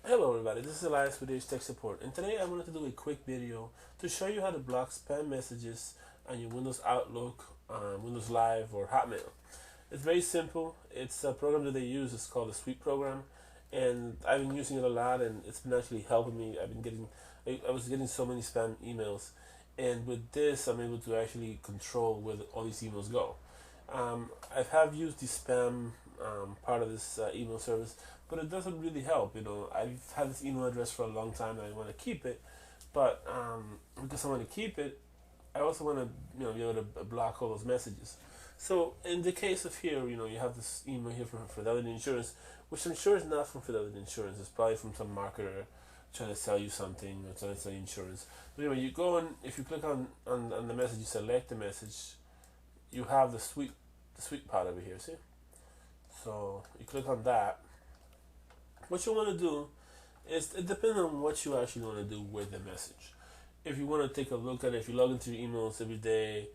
Hello everybody, this is Elias with H Tech Support, and today I wanted to do a quick video to show you how to block spam messages on your Windows Outlook, Windows Live, or Hotmail. It's very simple. It's a program that they use. It's called the Sweep program, and I've been using it a lot, and it's been actually helping me. I was getting so many spam emails, and with this, I'm able to actually control where all these emails go. I have used the spam part of this email service, but it doesn't really help. I've had this email address for a long time, and I want to keep it, but because I want to keep it, I also want to be able to block all those messages. So in the case of here, you have this email here from Fidelity Insurance, which I'm sure is not from Fidelity Insurance. It's probably from some marketer trying to sell you something or trying to sell you insurance. But anyway, you go and if you click on the message, you select the message, you have the sweep part over here, see? So you click on that. What you want to do is, it depends on what you actually want to do with the message. If you want to take a look at it, if you log into your emails every day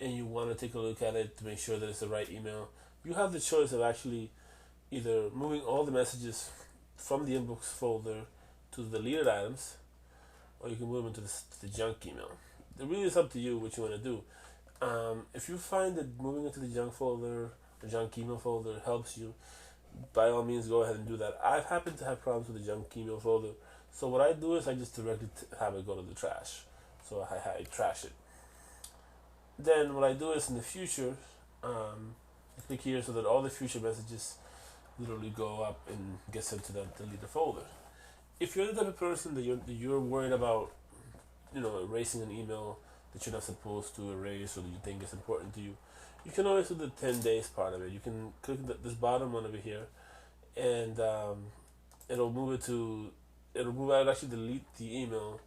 and you want to take a look at it to make sure that it's the right email, you have the choice of actually either moving all the messages from the inbox folder to the deleted items, or you can move them to the junk email. It really is up to you what you want to do. If you find that moving it to the junk folder or junk email folder helps you, by all means go ahead and do that. I've happened to have problems with the junk email folder, so what I do is I just directly have it go to the trash. So I trash it. Then what I do is in the future, I click here so that all the future messages literally go up and get sent to that deleted folder. If you're the type of person that you're worried about, erasing an email that you're not supposed to erase or that you think is important to you, you can always do the 10 days part of it. You can click this bottom one over here, and it'll actually delete the email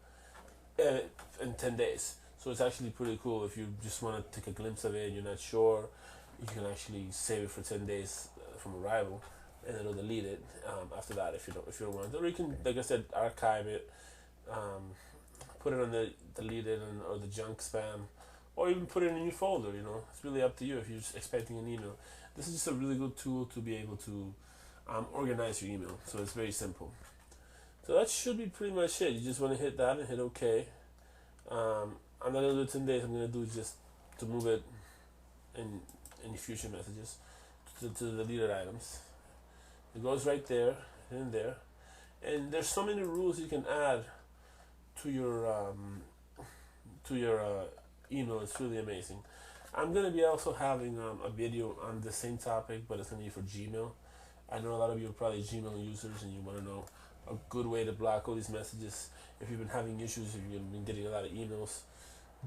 in 10 days. So it's actually pretty cool. If you just want to take a glimpse of it and you're not sure, you can actually save it for 10 days from arrival, and it'll delete it after that if you don't want it. Or you can, like I said, archive it, put it on the deleted or the junk spam, or even put it in your folder. It's really up to you if you're just expecting an email. This is just a really good tool to be able to organize your email. So it's very simple. So that should be pretty much it. You just want to hit that and hit OK. I'm not going to do 10 days. I'm going to do just to move it in any future messages to the deleted items. It goes right there, in there. And there's so many rules you can add to your email. It's really amazing. I'm going to be also having a video on the same topic, but it's going to be for Gmail. I know a lot of you are probably Gmail users and you want to know a good way to block all these messages. If you've been having issues, if you've been getting a lot of emails,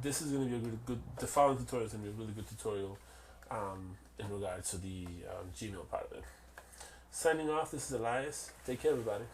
this is going to be a the following tutorial is going to be a really good tutorial in regards to the Gmail part of it. Signing off, this is Elias. Take care, everybody.